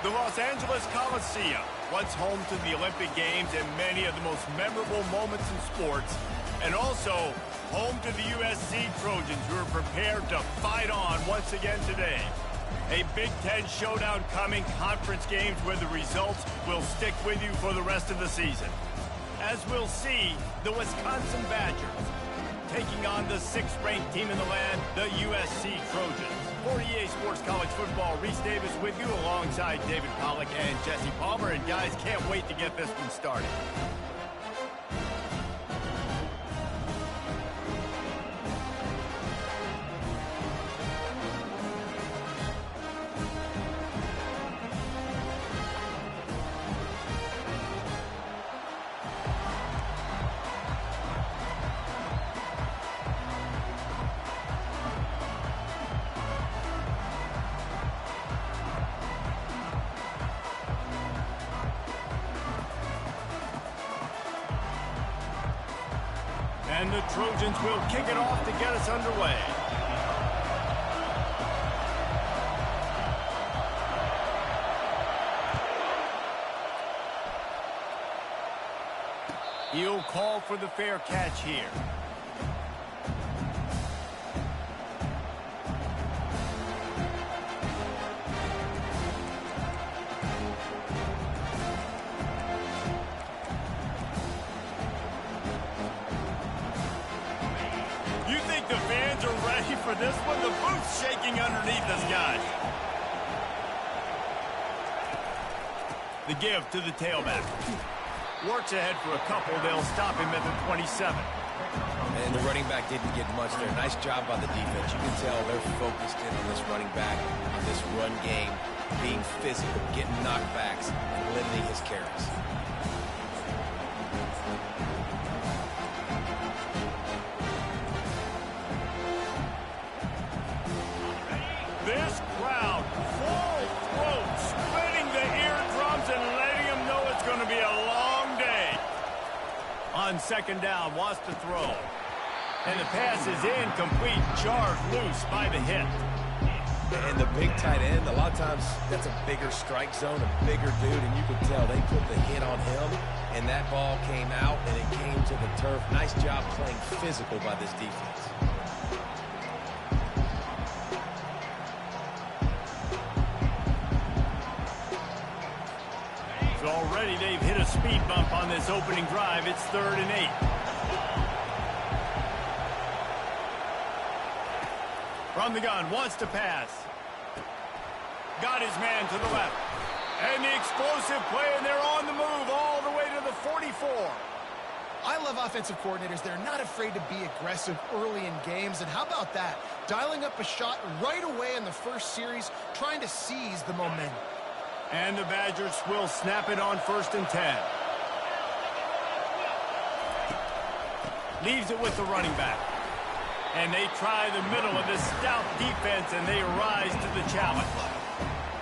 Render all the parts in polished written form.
The Los Angeles Coliseum, once home to the Olympic Games and many of the most memorable moments in sports, and also home to the USC Trojans, who are prepared to fight on once again today. A Big Ten showdown coming, conference games where the results will stick with you for the rest of the season. As we'll see, the Wisconsin Badgers taking on the 6th-ranked team in the land, the USC Trojans. For EA Sports College Football, Reese Davis with you alongside David Pollack and Jesse Palmer. And guys, can't wait to get this one started. And the Trojans will kick it off to get us underway. He'll call for the fair catch here. For this one, the booth's shaking underneath us, guys. The give to the tailback. Works ahead for a couple. They'll stop him at the 27. And the running back didn't get much there. Nice job by the defense. You can tell they're focused in on this running back, on this run game, being physical, getting knockbacks, and limiting his carries. This crowd, full throat, splitting the eardrums and letting them know it's going to be a long day. On 2nd down, wants to throw. And the pass is incomplete, jarred loose by the hit. And the big tight end, a lot of times that's a bigger strike zone, a bigger dude, and you can tell they put the hit on him, and that ball came out, and it came to the turf. Nice job playing physical by this defense. Already they've hit a speed bump on this opening drive. It's 3rd and 8. From the gun, wants to pass. Got his man to the left. And the explosive play, and they're on the move all the way to the 44. I love offensive coordinators. They're not afraid to be aggressive early in games. And how about that? Dialing up a shot right away in the first series, trying to seize the momentum. And the Badgers will snap it on 1st and 10. Leaves it with the running back. And they try the middle of this stout defense, and they rise to the challenge.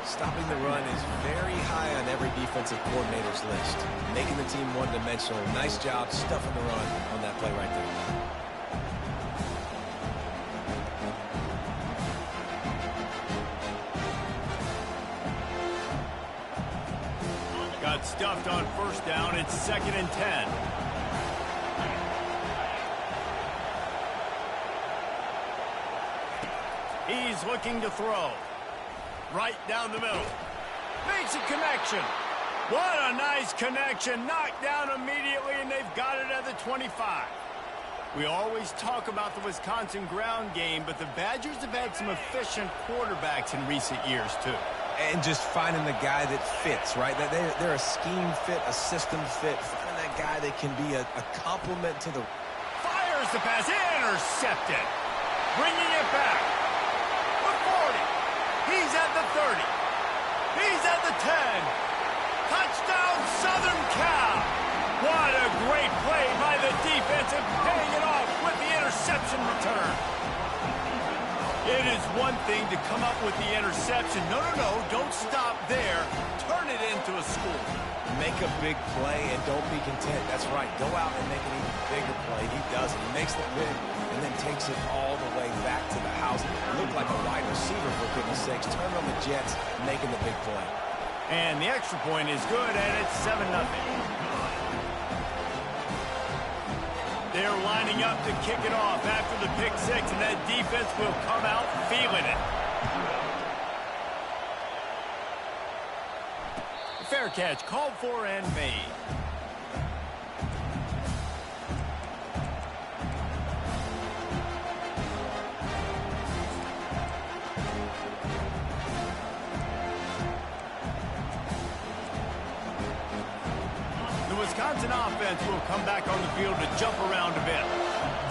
Stopping the run is very high on every defensive coordinator's list. Making the team one-dimensional. Nice job stuffing the run on that play right there. Got stuffed on 1st down. It's 2nd and 10. He's looking to throw. Right down the middle. Makes a connection. What a nice connection. Knocked down immediately, and they've got it at the 25. We always talk about the Wisconsin ground game, but the Badgers have had some efficient quarterbacks in recent years, too. And just finding the guy that fits, right? They're a scheme fit, a system fit. Finding that guy that can be a complement to the... Fires the pass, intercepted. Bringing it back. The 40. He's at the 30. He's at the 10. Touchdown, Southern Cal. What a great play by the defense and paying it off with the interception return. It is one thing to come up with the interception. No, don't stop there. Turn it into a score. Make a big play and don't be content. That's right. Go out and make an even bigger play. He does it. He makes the pick and then takes it all the way back to the house. Looked like a wide receiver, for goodness sakes. Turn on the Jets, making the big play. And the extra point is good, and it's 7-0. They're lining up to kick it off after the pick six, and that defense will come out feeling it. Fair catch called for and made. The Wisconsin offense will come back on the field to jump around a bit.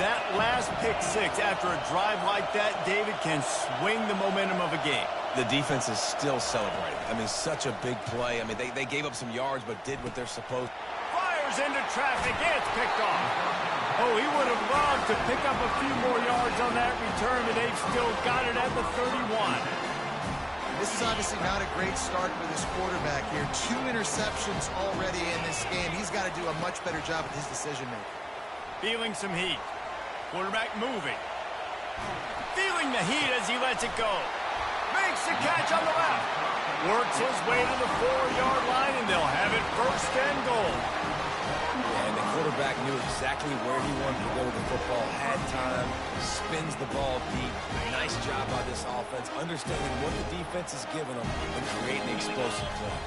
That last pick six after a drive like that, David, can swing the momentum of a game. The defense is still celebrating. I mean, such a big play. I mean, they gave up some yards but did what they're supposed to. Fires into traffic. It's picked off. Oh, he would have loved to pick up a few more yards on that return, but they've still got it at the 31. This is obviously not a great start for this quarterback here. 2 interceptions already in this game. He's got to do a much better job with his decision-making. Feeling some heat. Quarterback moving. Feeling the heat as he lets it go. Makes the catch on the left. Works his way to the 4-yard line, and they'll have it 1st and goal. And the quarterback knew exactly where he wanted to go with the football, had time, spins the ball deep. Nice job by this offense, understanding what the defense is giving them and creating explosive play.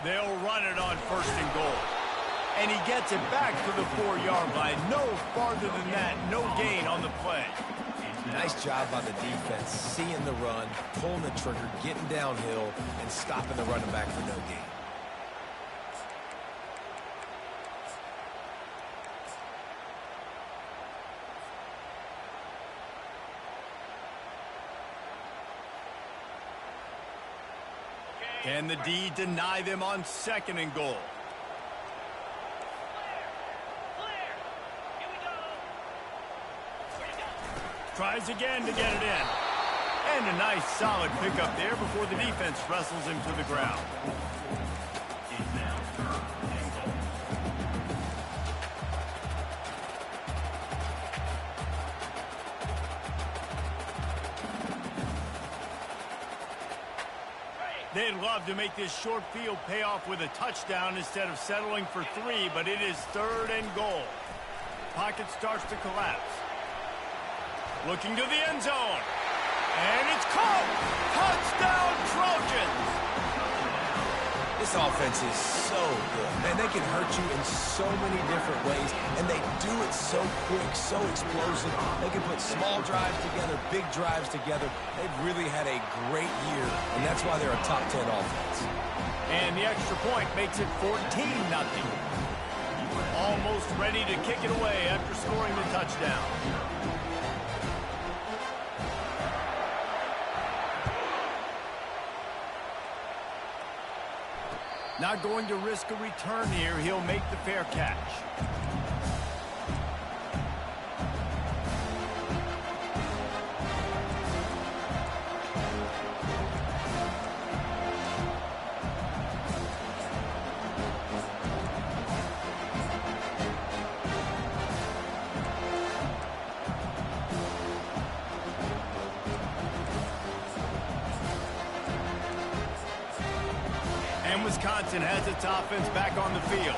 They'll run it on 1st and goal. And he gets it back to the 4-yard line. No farther than that, no gain on the play. Nice job by the defense, seeing the run, pulling the trigger, getting downhill, and stopping the running back for no gain. Can the D deny them on 2nd and goal? Tries again to get it in. And a nice solid pickup there before the defense wrestles him to the ground. They'd love to make this short field pay off with a touchdown instead of settling for 3, but it is 3rd and goal. Pocket starts to collapse. Looking to the end zone. And it's caught. Touchdown, Trojans. This offense is so good. Man, they can hurt you in so many different ways, and they do it so quick, so explosive. They can put small drives together, big drives together. They've really had a great year, and that's why they're a top 10 offense. And the extra point makes it 14-0. Almost ready to kick it away after scoring the touchdown. Not going to risk a return here. He'll make the fair catch. Wisconsin has its offense back on the field.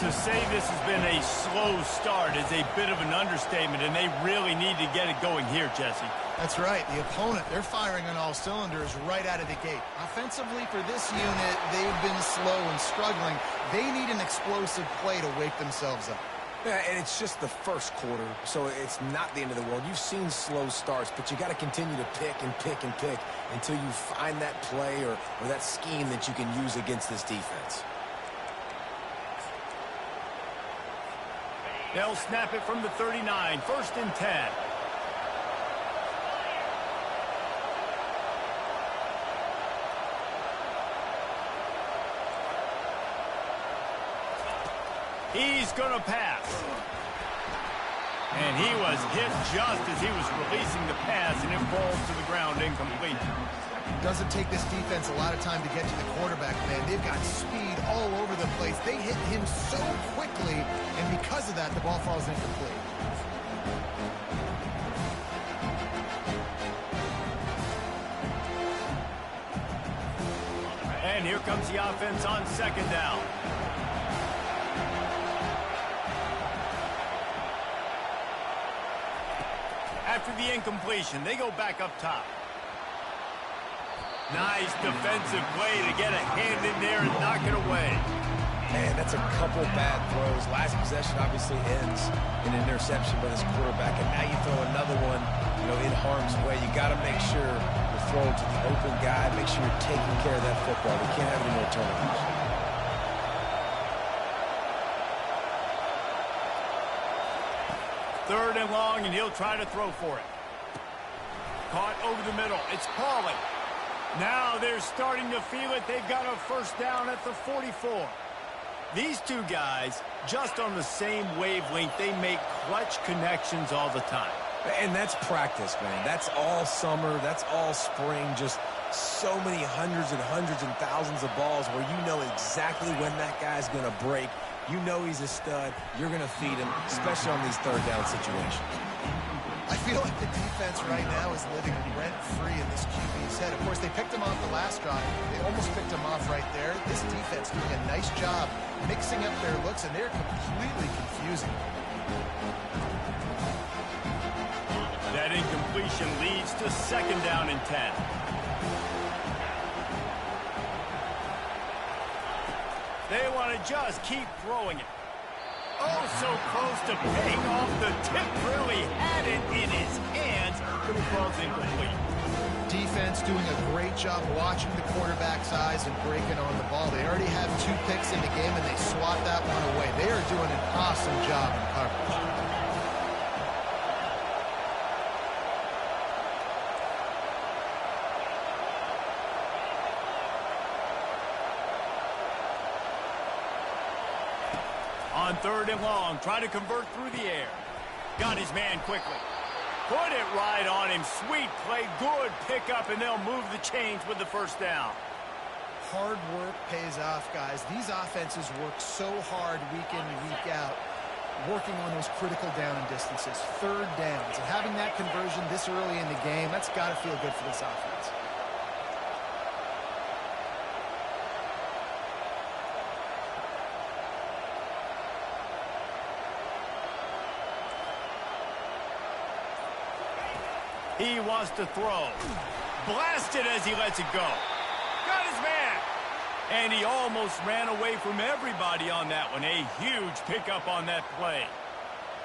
To say this has been a slow start is a bit of an understatement, and they really need to get it going here, Jesse. That's right. The opponent, they're firing on all cylinders right out of the gate. Offensively for this unit, they've been slow and struggling. They need an explosive play to wake themselves up. Yeah, and it's just the first quarter, so it's not the end of the world. You've seen slow starts, but you got to continue to pick and pick and pick until you find that play or that scheme that you can use against this defense. They'll snap it from the 39, 1st and 10. He's going to pass. And he was hit just as he was releasing the pass, and it falls to the ground incomplete. Doesn't take this defense a lot of time to get to the quarterback, man. They've got speed all over the place. They hit him so quickly, and because of that, the ball falls incomplete. And here comes the offense on second down. After the incompletion, they go back up top. Nice defensive play to get a hand in there and knock it away. Man, that's a couple bad throws. Last possession obviously ends in an interception by this quarterback, and now you throw another one, in harm's way. You got to make sure you're throwing to the open guy. Make sure you're taking care of that football. We can't have any more turnovers. Third and long, and he'll try to throw for it. Caught over the middle. It's Pauling. Now they're starting to feel it. They've got a first down at the 44. These two guys, just on the same wavelength, they make clutch connections all the time. And that's practice, man. That's all summer. That's all spring. Just so many hundreds and thousands of balls where you know exactly when that guy's going to break. You know he's a stud. You're going to feed him, especially on these third down situations. I feel like the defense right now is living rent-free in this QB's head. Of course, they picked him off the last drive. They almost picked him off right there. This defense doing a nice job mixing up their looks, and they're completely confusing. That incompletion leads to second down and 10. They want to just keep throwing it. Oh, so close to paying off. The tip really had it in his hands, but it falls incomplete. Defense doing a great job watching the quarterback's eyes and breaking on the ball. They already have 2 picks in the game, and they swat that one away. They are doing an awesome job in coverage. On third and long, try to convert through the air. Got his man quickly. Put it right on him. Sweet play, good pickup, and they'll move the chains with the first down. Hard work pays off, guys. These offenses work so hard week in and week out, working on those critical down and distances, third downs. And having that conversion this early in the game, that's got to feel good for this offense. He wants to throw. Blasted as he lets it go. Got his man. And he almost ran away from everybody on that one. A huge pickup on that play.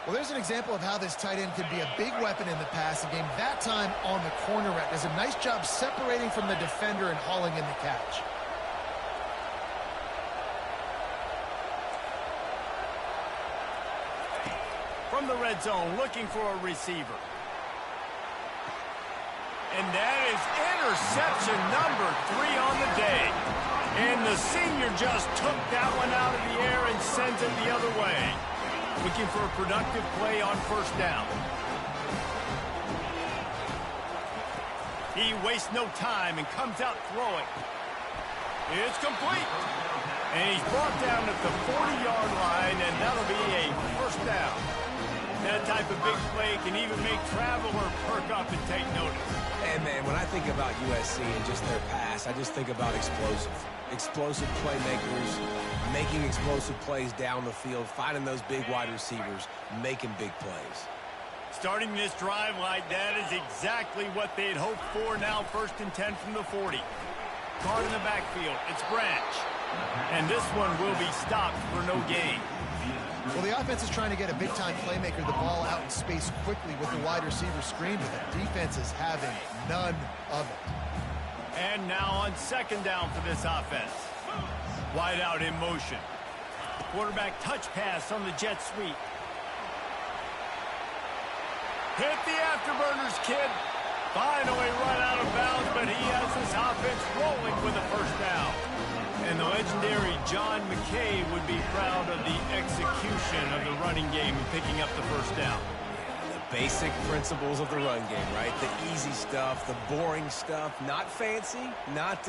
Well, there's an example of how this tight end could be a big weapon in the passing game. That time on the corner route. Does a nice job separating from the defender and hauling in the catch. From the red zone, looking for a receiver. And that is interception number 3 on the day. And the senior just took that one out of the air and sends it the other way. Looking for a productive play on first down. He wastes no time and comes out throwing. It's complete. And he's brought down at the 40-yard line, and that'll be a first down. That type of big play can even make travelers perk up and take notice. And, man, when I think about USC and just their pass, I just think about explosive playmakers, making explosive plays down the field, finding those big wide receivers, making big plays. Starting this drive like that is exactly what they'd hoped for. Now first and 10 from the 40. Caught in the backfield. It's Branch. And this one will be stopped for no gain. Well, the offense is trying to get a big-time playmaker the ball out in space quickly with the wide receiver screen, but the defense is having none of it. And now on second down for this offense. Wide out in motion. Quarterback touch pass on the jet sweep. Hit the afterburners, kid. Finally run out of bounds, but he has this offense rolling with a first down. And the legendary John McKay would be proud of the execution of the running game and picking up the first down. The basic principles of the run game, right? The easy stuff, the boring stuff, not fancy, not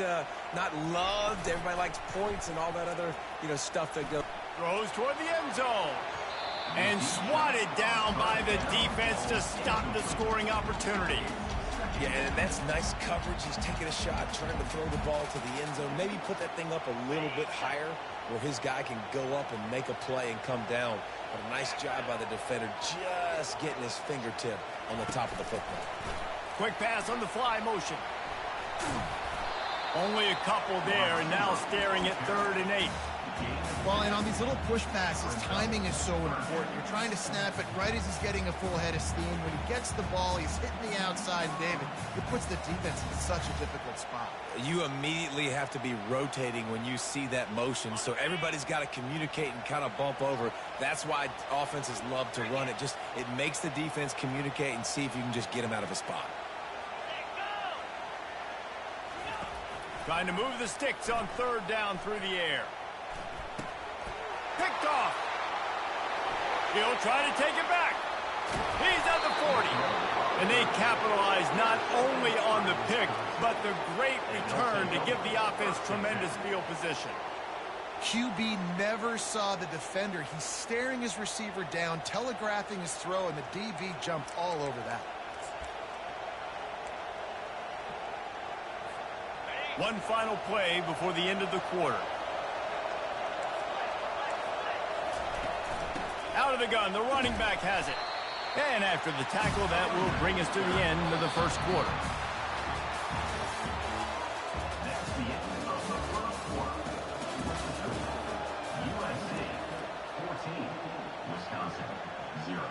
loved. Everybody likes points and all that other, stuff that goes. Throws toward the end zone. And swatted down by the defense to stop the scoring opportunity. Yeah, and that's nice coverage. He's taking a shot, trying to throw the ball to the end zone. Maybe put that thing up a little bit higher where his guy can go up and make a play and come down. But a nice job by the defender just getting his fingertip on the top of the football. Quick pass on the fly motion. Only a couple there, and now staring at 3rd and 8. Well, and on these little push passes, timing is so important. You're trying to snap it right as he's getting a full head of steam. When he gets the ball, he's hitting the outside, David. It puts the defense in such a difficult spot. You immediately have to be rotating when you see that motion, so everybody's got to communicate and kind of bump over. That's why offenses love to run it. It makes the defense communicate and see if you can just get him out of a spot. Trying to move the sticks on 3rd down through the air. Picked off. He'll try to take it back. He's at the 40. And they capitalize not only on the pick, but the great return to give the offense tremendous field position. QB never saw the defender. He's staring his receiver down, telegraphing his throw, and the DB jumped all over that. One final play before the end of the quarter. Out of the gun, the running back has it. And after the tackle, that will bring us to the end of the first quarter. That's the end of the first quarter. USC 14, Wisconsin 0.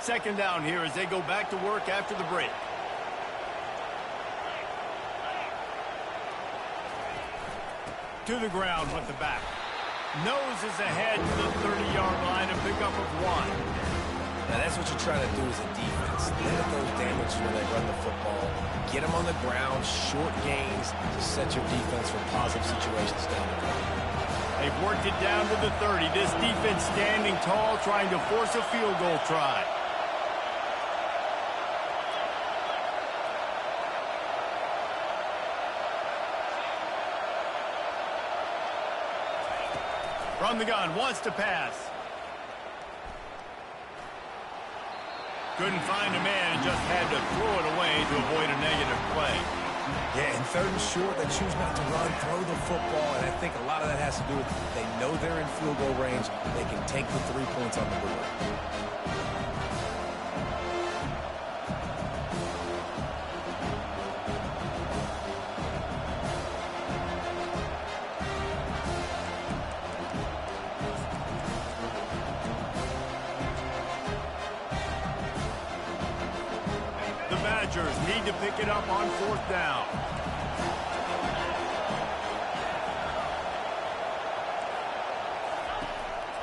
Second down here as they go back to work after the break. To the ground with the back. Noses ahead to the 30-yard line, a pickup of 1. Now that's what you're trying to do as a defense. Limit those damages when they run the football. Get them on the ground, short gains to set your defense for positive situations down the road. They've worked it down to the 30. This defense standing tall, trying to force a field goal try. From the gun, wants to pass. Couldn't find a man and just had to throw it away to avoid a negative play. Yeah, and 3rd and short, they choose not to run, throw the football, and I think a lot of that has to do with they know they're in field goal range. They can take the 3 points on the board. Need to pick it up on 4th down.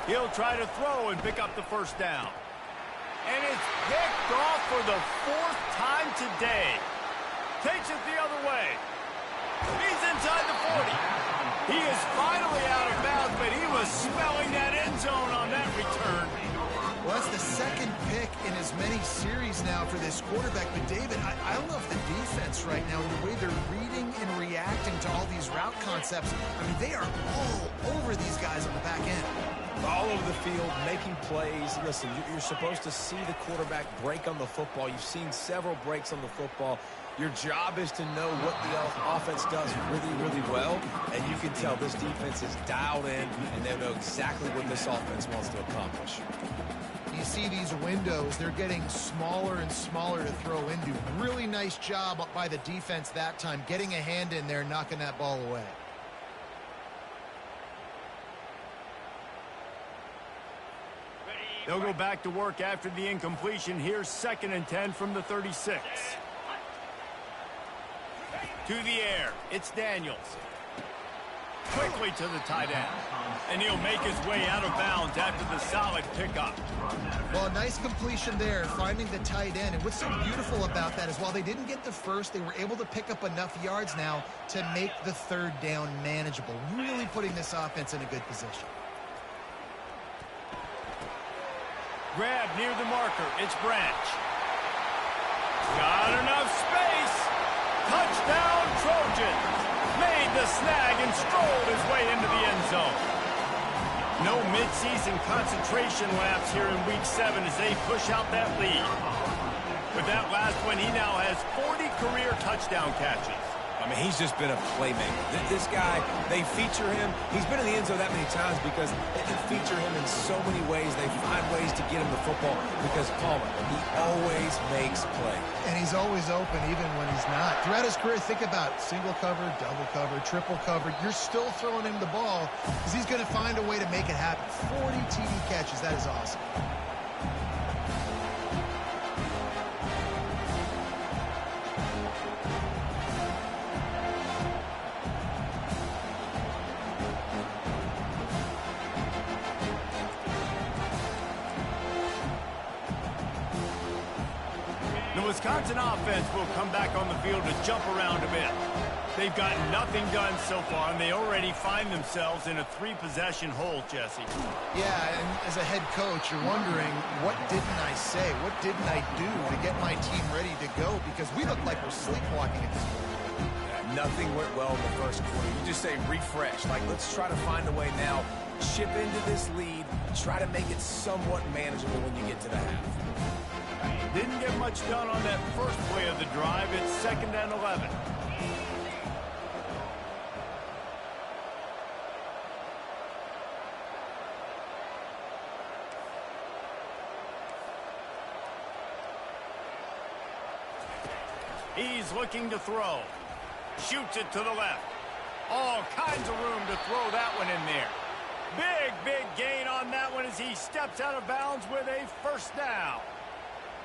He'll try to throw and pick up the 1st down. And it's picked off for the 4th time today. Takes it the other way. He's inside the 40. He is finally out of bounds, but he was smelling that end zone on that return. Well, that's the 2nd pick in as many series now for this quarterback. But, David, I love the defense right now, the way they're reading and reacting to all these route concepts. I mean, they are all over these guys on the back end. All over the field, making plays. Listen, you're supposed to see the quarterback break on the football. You've seen several breaks on the football. Your job is to know what the offense does really, really well, and you can tell this defense is dialed in, and they know exactly what this offense wants to accomplish. You see these windows, they're getting smaller and smaller to throw into. Really nice job by the defense that time, getting a hand in there, knocking that ball away. They'll go back to work after the incompletion. Here's 2nd and 10 from the 36. To the air, it's Daniels. Quickly to the tight end. And he'll make his way out of bounds after the solid pickup. Well, a nice completion there, finding the tight end. And what's so beautiful about that is while they didn't get the first, they were able to pick up enough yards now to make the 3rd down manageable. Really putting this offense in a good position. Grab near the marker. It's Branch. Got enough space. Touchdown, Trojans! Made the snag and strolled his way into the end zone. No midseason concentration lapse here in Week 7 as they push out that lead. With that last one, he now has 40 career touchdown catches. I mean, he's just been a playmaker. This guy, they feature him. He's been in the end zone that many times because they can feature him in so many ways. They find ways to get him the football because Palmer, he always makes plays. And he's always open even when he's not. Throughout his career, think about single cover, double cover, triple cover. You're still throwing him the ball because he's going to find a way to make it happen. 40 TD catches. That is awesome. The Wisconsin offense will come back on the field to jump around a bit. They've got nothing done so far, and they already find themselves in a 3-possession hole, Jesse. Yeah, and as a head coach, you're wondering, what didn't I say? What didn't I do to get my team ready to go? Because we look like we're sleepwalking at this point. Nothing went well in the first quarter. You just say refresh. Like, let's try to find a way now. Chip into this lead. Try to make it somewhat manageable when you get to the half. Didn't get much done on that first play of the drive. It's 2nd and 11. He's looking to throw. Shoots it to the left. All kinds of room to throw that one in there. Big gain on that one as he steps out of bounds with a first down.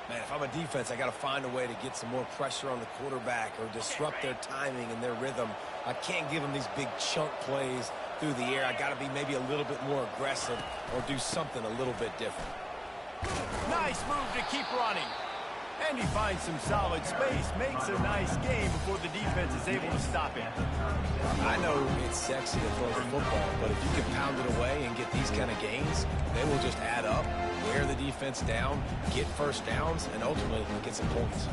Man, if I'm a defense, I got to find a way to get some more pressure on the quarterback or disrupt their timing and their rhythm. I can't give them these big chunk plays through the air. I got to be maybe a little bit more aggressive or do something a little bit different. Nice move to keep running. And he finds some solid space, makes a nice game before the defense is able to stop him. I know it's sexy to throw the football, but if you can pound it away and get these kind of gains, they will just add up, wear the defense down, get first downs, and ultimately get some points.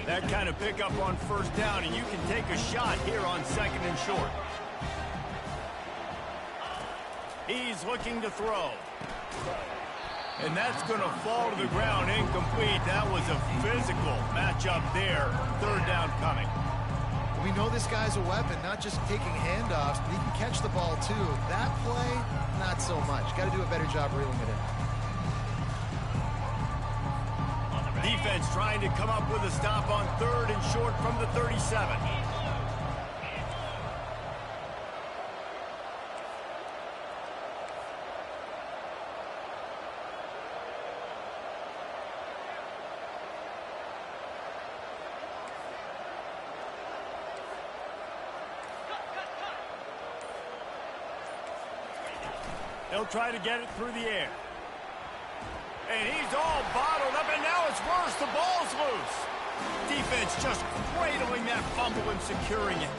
That kind of pickup on first down, and you can take a shot here on 2nd and short. He's looking to throw. And that's going to fall to the ground incomplete. That was a physical matchup there. 3rd down coming. We know this guy's a weapon, not just taking handoffs, but he can catch the ball too. That play, not so much. Got to do a better job reeling it in. Defense trying to come up with a stop on 3rd and short from the 37. They'll try to get it through the air. And he's all bottled up, and now it's worse. The ball's loose. Defense just cradling that fumble and securing it.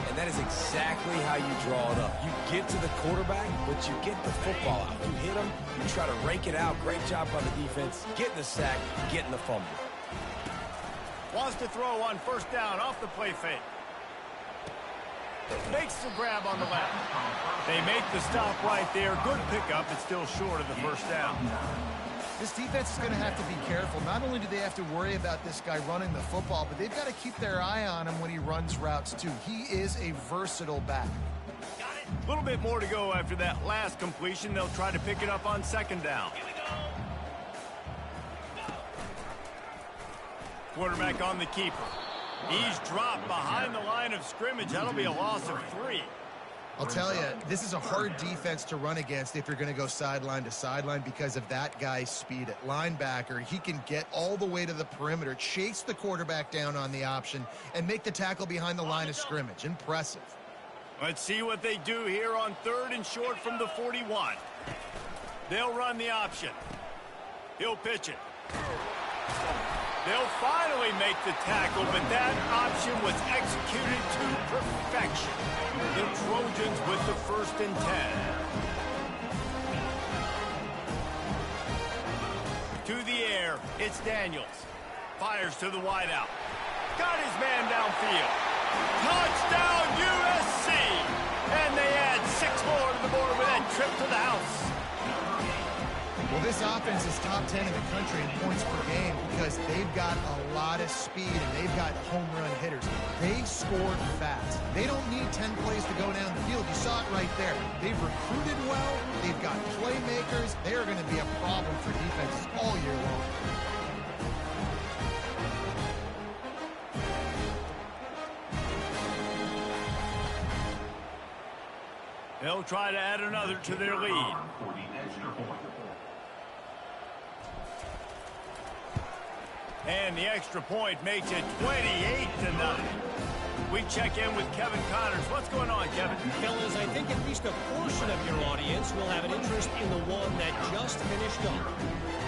And that is exactly how you draw it up. You get to the quarterback, but you get the football out. You hit him, you try to rake it out. Great job by the defense. Getting the sack, getting the fumble. Wants to throw on first down off the play fake. Makes the grab on the left. They make the stop right there. Good pickup. It's still short of the first down. This defense is going to have to be careful. Not only do they have to worry about this guy running the football, but they've got to keep their eye on him when he runs routes too. He is a versatile back. A little bit more to go after that last completion. They'll try to pick it up on 2nd down. Quarterback on the keeper. He's dropped behind the line of scrimmage. That'll be a loss of 3. I'll tell you, this is a hard defense to run against if you're going to go sideline to sideline because of that guy's speed at linebacker. He can get all the way to the perimeter, chase the quarterback down on the option, and make the tackle behind the line of scrimmage. Impressive. Let's see what they do here on 3rd and short from the 41. They'll run the option. He'll pitch it. They'll finally make the tackle, but that option was executed to perfection. The Trojans with the 1st and 10. To the air, it's Daniels. Fires to the wideout. Got his man downfield. Touchdown, USC! And they add 6 more to the board with that trip to the house. Well, this offense is top 10 in the country in points per game because they've got a lot of speed and they've got home run hitters. They scored fast. They don't need 10 plays to go down the field. You saw it right there. They've recruited well. They've got playmakers. They are going to be a problem for defenses all year long. They'll try to add another to their lead. For the extra point. And the extra point makes it 28-0. We check in with Kevin Connors. What's going on, Kevin? Fellas, I think at least a portion of your audience will have an interest in the one that just finished up.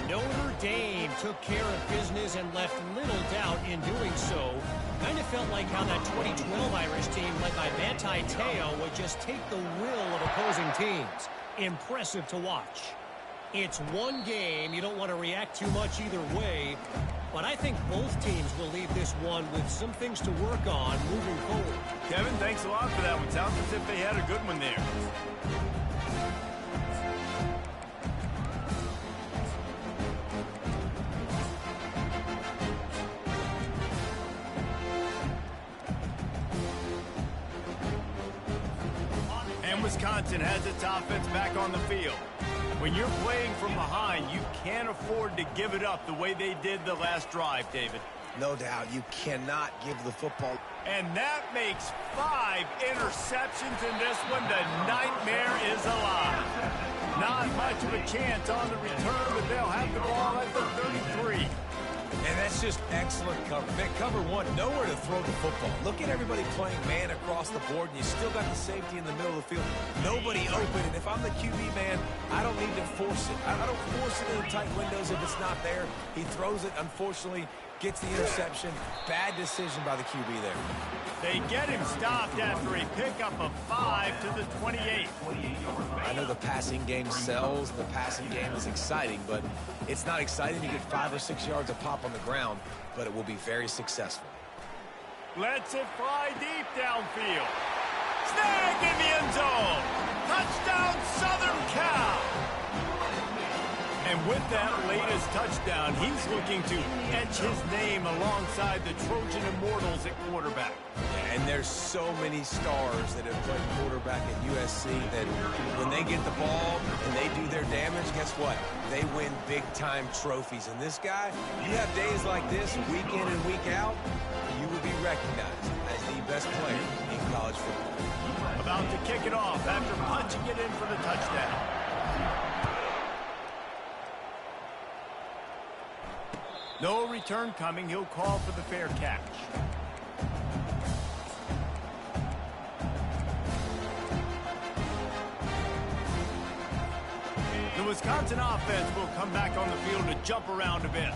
Notre Dame took care of business and left little doubt in doing so. Kind of felt like how that 2012 Irish team led by Manti Te'o would just take the will of opposing teams. Impressive to watch. It's one game. You don't want to react too much either way. But I think both teams will leave this one with some things to work on moving forward. Kevin, thanks a lot for that one. Sounds as if they had a good one there. And Wisconsin has its offense back on the field. When you're playing from behind, you can't afford to give it up the way they did the last drive, David. No doubt, you cannot give the football. And that makes 5 interceptions in this one. The nightmare is alive. Not much of a chance on the return, but they'll have the ball at the 33. And that's just excellent cover. Man, cover one, nowhere to throw the football. Look at everybody playing man across the board, and you still got the safety in the middle of the field. Nobody open, and if I'm the QB man, I don't need to force it. I don't force it in the tight windows if it's not there. He throws it, unfortunately, gets the interception. Bad decision by the QB there. They get him stopped after a pickup of 5 to the 28. I know the passing game sells, the passing game is exciting, but it's not exciting to get 5 or 6 yards of pop on the ground, but it will be very successful. Lets it fly deep downfield. Snag in the end zone. Touchdown, Southern Cal. And with that latest touchdown, he's looking to etch his name alongside the Trojan Immortals at quarterback. Yeah, and there's so many stars that have played quarterback at USC that when they get the ball and they do their damage, guess what? They win big-time trophies. And this guy, you have days like this, week in and week out, you will be recognized as the best player in college football. About to kick it off after punching it in for the touchdown. No return coming. He'll call for the fair catch. The Wisconsin offense will come back on the field to jump around a bit.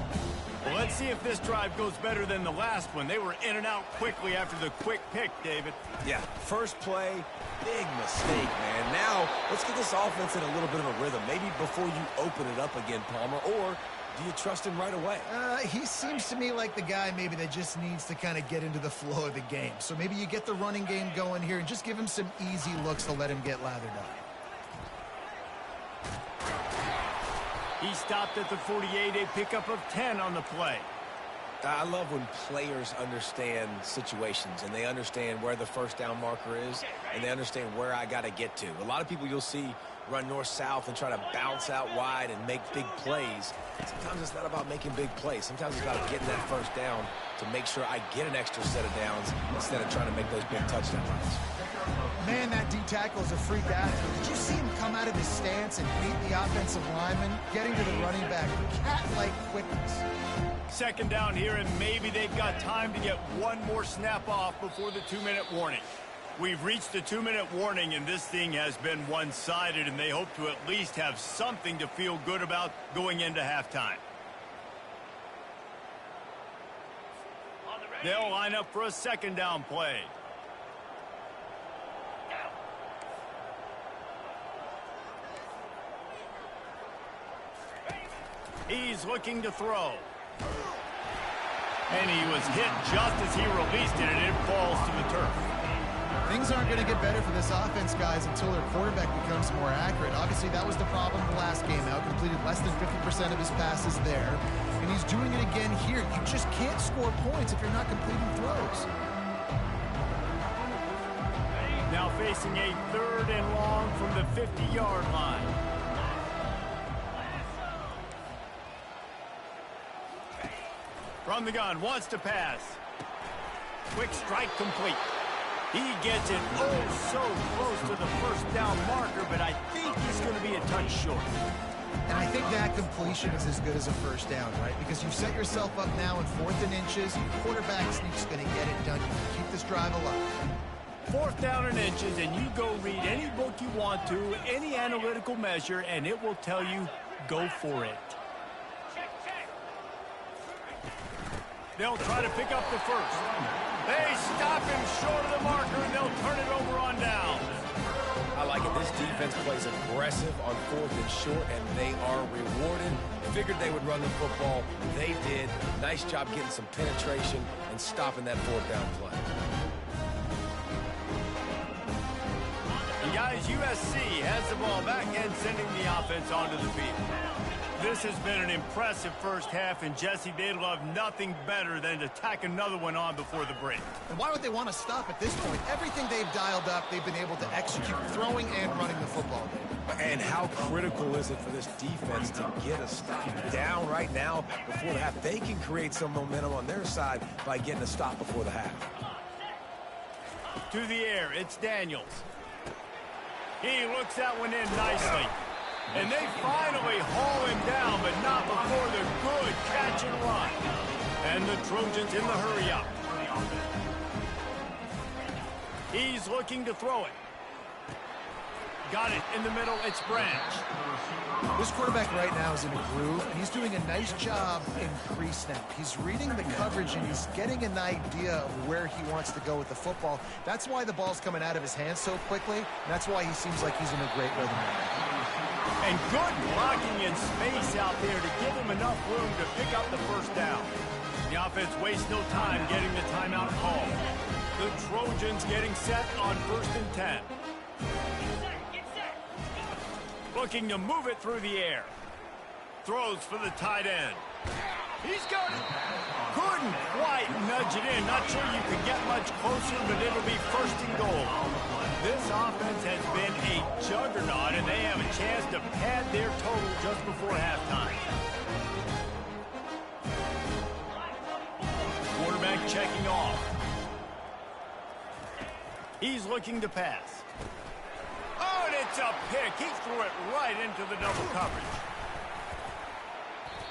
Well, let's see if this drive goes better than the last one. They were in and out quickly after the quick pick, David. Yeah, first play, big mistake, man. Now, let's get this offense in a little bit of a rhythm. Maybe before you open it up again, Palmer, or do you trust him right away? He seems to me like the guy maybe that just needs to kind of get into the flow of the game. So maybe you get the running game going here and just give him some easy looks to let him get lathered up. He stopped at the 48, a pickup of 10 on the play. I love when players understand situations and they understand where the first down marker is and they understand where I got to get to. A lot of people you'll see run north-south and try to bounce out wide and make big plays. Sometimes it's not about making big plays. Sometimes it's about getting that first down to make sure I get an extra set of downs instead of trying to make those big touchdown runs. Man, that D tackle is a freak athlete. Did you see him come out of his stance and beat the offensive lineman, getting to the running back? Cat-like quickness. Second down here, and maybe they've got time to get one more snap off before the 2-minute warning. We've reached the 2-minute warning, and this thing has been one-sided, and they hope to at least have something to feel good about going into halftime. They'll line up for a second down play. He's looking to throw. And he was hit just as he released it, and it falls to the turf. Things aren't going to get better for this offense, guys, until their quarterback becomes more accurate. Obviously, that was the problem the last game out. Completed less than 50% of his passes there. And he's doing it again here. You just can't score points if you're not completing throws. Now facing a 3rd and long from the 50-yard line. From the gun, wants to pass. Quick strike complete. He gets it so close to the first down marker, but I think he's going to be a touch short. And I think that completion is as good as a first down, right? Because you've set yourself up now in 4th and inches. Your quarterback sneak's going to get it done. You can keep this drive alive. 4th down and inches, and you go read any book you want to, any analytical measure, and it will tell you, go for it. They'll try to pick up the first. They stop him short of the marker, and they'll turn it over on down. I like it. This defense plays aggressive on 4th and short, and they are rewarded. Figured they would run the football. They did. Nice job getting some penetration and stopping that 4th down play. And guys, USC has the ball back and sending the offense onto the field. This has been an impressive first half, and Jesse, they'd love nothing better than to tack another one on before the break. And why would they want to stop at this point? Everything they've dialed up, they've been able to execute, throwing and running the football. And how critical is it for this defense to get a stop down right now before the half? They can create some momentum on their side by getting a stop before the half. To the air, it's Daniels. He looks that one in nicely. And they finally haul him down, but not before the good catch and run. And the Trojans in the hurry up. He's looking to throw it. Got it in the middle, it's Branch. This quarterback right now is in a groove, and he's doing a nice job in pre-snap. He's reading the coverage, and he's getting an idea of where he wants to go with the football. That's why the ball's coming out of his hands so quickly, and that's why he seems like he's in a great rhythm right now. And good blocking in space out there to give him enough room to pick up the first down. The offense wastes no time getting the timeout call. The Trojans getting set on 1st and 10. Looking to move it through the air. Throws for the tight end. He's got it. Couldn't quite nudge it in. Not sure you could get much closer, but it'll be 1st and goal. This offense has been a juggernaut, and they have a chance to pad their total just before halftime. Quarterback checking off. He's looking to pass. Oh, and it's a pick. He threw it right into the double coverage.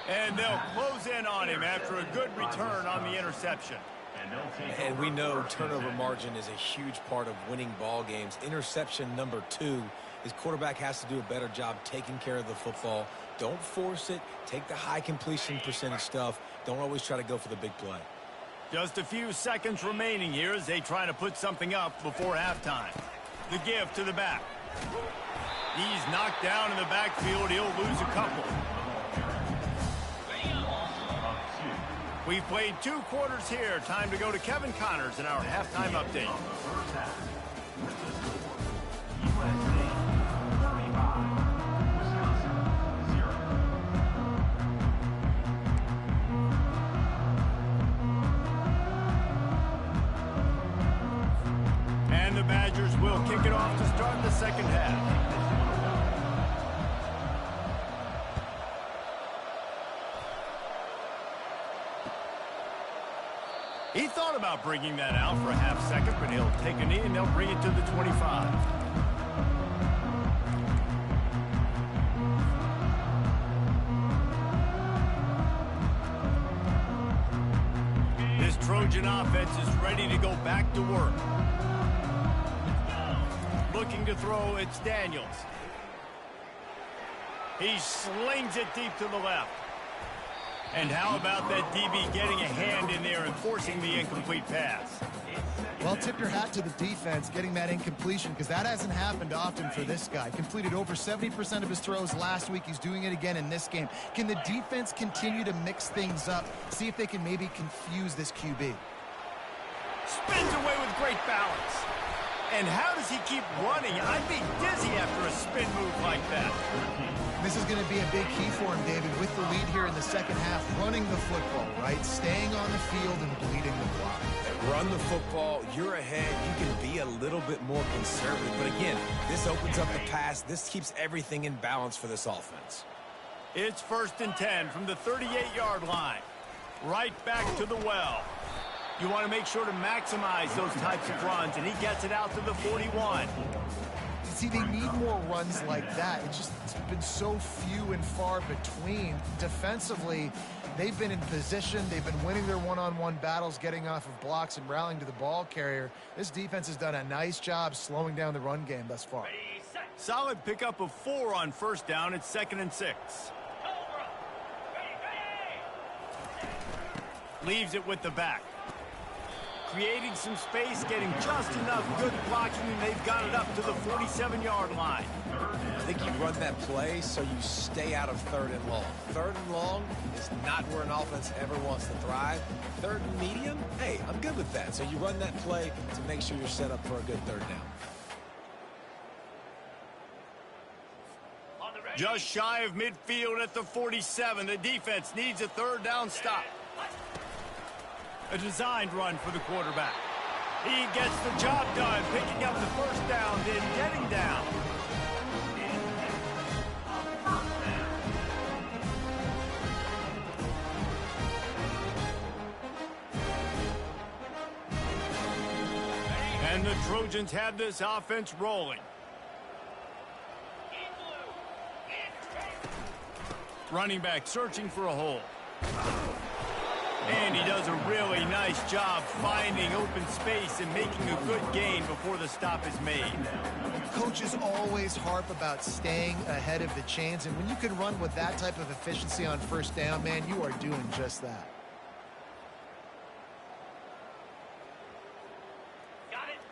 And they'll close in on him after a good return on the interception. And we know turnover margin is a huge part of winning ball games. Interception number 2 is quarterback has to do a better job taking care of the football. Don't force it. Take the high completion percentage stuff. Don't always try to go for the big play. Just a few seconds remaining here as they try to put something up before halftime. The give to the back. He's knocked down in the backfield. He'll lose a couple. We've played 2 quarters here. Time to go to Kevin Connors in our halftime update. And the Badgers will kick it off to start the second half. He thought about bringing that out for a half second, but he'll take a knee and they'll bring it to the 25. This Trojan offense is ready to go back to work. Looking to throw, it's Daniels. He slings it deep to the left. And how about that DB getting a hand in there and forcing the incomplete pass? Well, tip your hat to the defense getting that incompletion, because that hasn't happened often for this guy. Completed over 70% of his throws last week. He's doing it again in this game. Can the defense continue to mix things up? See if they can maybe confuse this QB. Spins away with great balance. And how does he keep running? I'd be dizzy after a spin move like that. This is going to be a big key for him, David, with the lead here in the second half, running the football, right? Staying on the field and bleeding the clock. Run the football, you're ahead, you can be a little bit more conservative. But again, this opens up the pass. This keeps everything in balance for this offense. It's 1st and 10 from the 38-yard line. Right back to the well. You want to make sure to maximize those types of runs, and he gets it out to the 41. See, they need more runs like that. It's been so few and far between. Defensively, they've been in position. They've been winning their one-on-one battles, getting off of blocks and rallying to the ball carrier. This defense has done a nice job slowing down the run game thus far. Solid pickup of 4 on 1st down. It's 2nd and 6. Leaves it with the back. Creating some space, getting just enough good blocking, and they've got it up to the 47-yard line. I think you run that play so you stay out of 3rd and long. 3rd and long is not where an offense ever wants to thrive. 3rd and medium, hey, I'm good with that. So you run that play to make sure you're set up for a good 3rd down. Just shy of midfield at the 47. The defense needs a 3rd down stop. A designed run for the quarterback. He gets the job done, picking up the 1st down, then getting down. And the Trojans have this offense rolling. Running back searching for a hole. And he does a really nice job finding open space and making a good gain before the stop is made. Coaches always harp about staying ahead of the chains, and when you can run with that type of efficiency on 1st down, man, you are doing just that.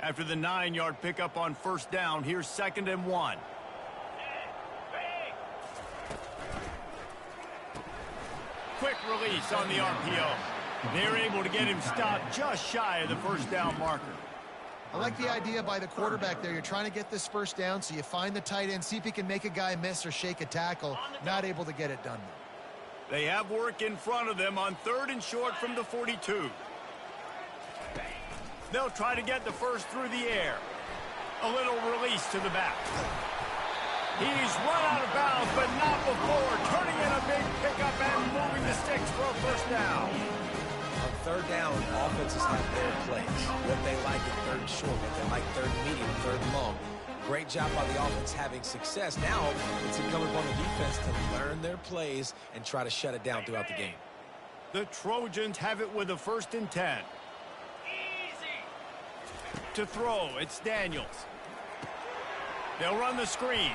After the 9-yard pickup on 1st down, here's 2nd and 1. Quick release on the RPO. They're able to get him stopped just shy of the 1st down marker. I like the idea by the quarterback there. You're trying to get this 1st down, so you find the tight end, see if he can make a guy miss or shake a tackle. Not able to get it done, though. They have work in front of them on 3rd and short from the 42. They'll try to get the 1st through the air. A little release to the back. He's run out of bounds, but not before turning in a big pickup and moving the sticks for a 1st down. On 3rd down, offenses have their plays. What they like at 3rd and short, what they like 3rd and medium, 3rd and long. Great job by the offense having success. Now it's incumbent upon the defense to learn their plays and try to shut it down throughout the game. The Trojans have it with a 1st and 10. To throw, it's Daniels. They'll run the screen.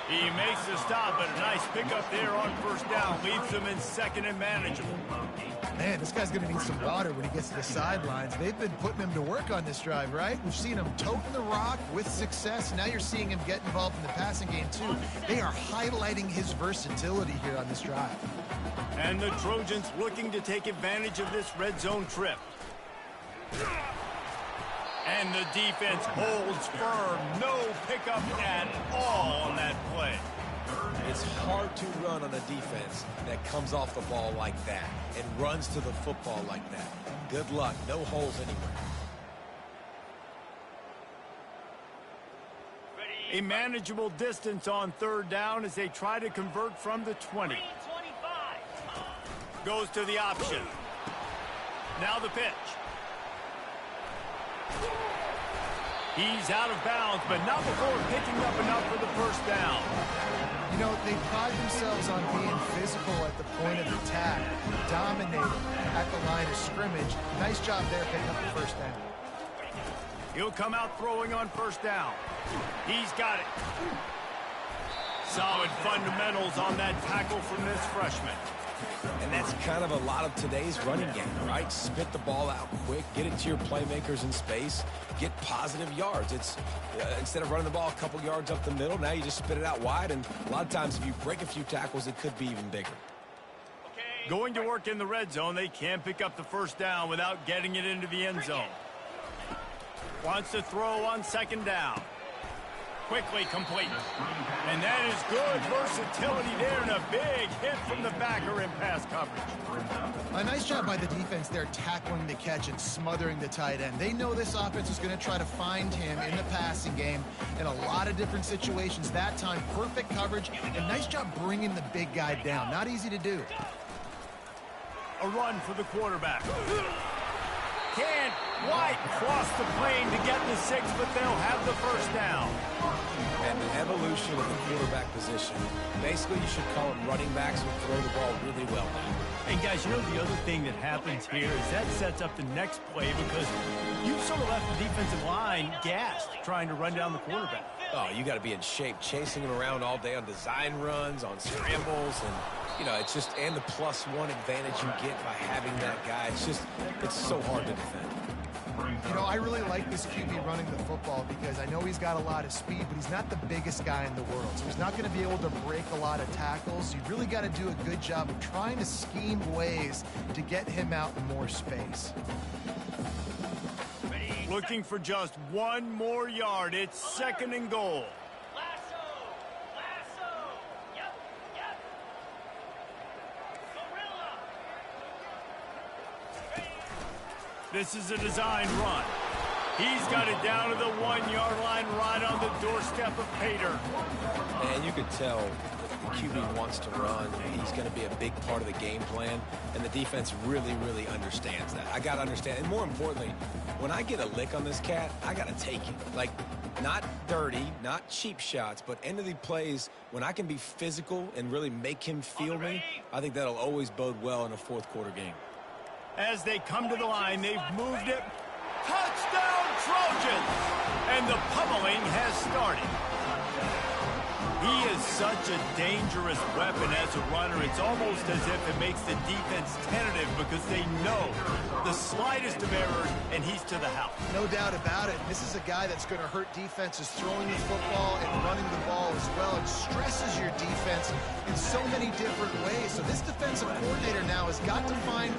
He makes the stop, but a nice pickup there on 1st down. Leaves them in 2nd and manageable. Man, this guy's going to need some water when he gets to the sidelines. They've been putting him to work on this drive, right? We've seen him toting the rock with success. Now you're seeing him get involved in the passing game, too. They are highlighting his versatility here on this drive. And the Trojans looking to take advantage of this red zone trip. And the defense holds firm. No pickup at all on that play. It's hard to run on a defense that comes off the ball like that and runs to the football like that. Good luck. No holes anywhere. A manageable distance on 3rd down as they try to convert from the 20. Goes to the option. Now the pitch. He's out of bounds, but not before picking up enough for the 1st down. You know, they pride themselves on being physical at the point of attack, dominating at the line of scrimmage. Nice job there picking up the 1st down. He'll come out throwing on 1st down. He's got it. Solid fundamentals on that tackle from this freshman. And that's kind of a lot of today's running game, right? Spit the ball out quick, get it to your playmakers in space, get positive yards. It's instead of running the ball a couple yards up the middle, now you just spit it out wide, and a lot of times if you break a few tackles, it could be even bigger. Going to work in the red zone, they can't pick up the first down without getting it into the end zone. Wants to throw on second down. Quickly complete. And that is good versatility there, and a big hit from the backer in pass coverage. A nice job by the defense there, tackling the catch and smothering the tight end. They know this offense is going to try to find him in the passing game in a lot of different situations. That time, perfect coverage, and nice job bringing the big guy down. Not easy to do. A run for the quarterback. Can't quite cross the plane to get the 6, but they'll have the first down. And the evolution of the quarterback position, basically you should call them running backs who throw the ball really well now. And guys, you know the other thing that happens here is that sets up the next play because you've sort of left the defensive line gassed trying to run down the quarterback. Oh, you got to be in shape, chasing him around all day on design runs, on scrambles, and you know, it's just, and the +1 advantage you get by having that guy. It's so hard to defend. You know, I really like this QB running the football because I know he's got a lot of speed, but he's not the biggest guy in the world. So he's not going to be able to break a lot of tackles. You really got to do a good job of trying to scheme ways to get him out in more space. Looking for just one more yard. It's second and goal. This is a design run. He's got it down to the 1-yard line right on the doorstep of Pater. And you could tell if the QB wants to run, he's going to be a big part of the game plan, and the defense really, really understands that. I got to understand, and more importantly, when I get a lick on this cat, I got to take it. Like, not dirty, not cheap shots, but end of the plays, when I can be physical and really make him feel me, I think that'll always bode well in a fourth quarter game. As they come to the line, they've moved it. Touchdown, Trojans! And the pummeling has started. He is such a dangerous weapon as a runner. It's almost as if it makes the defense tentative because they know the slightest of errors, and he's to the house. No doubt about it. This is a guy that's going to hurt defenses throwing the football and running the ball as well. It stresses your defense in so many different ways. So this defensive coordinator now has got to find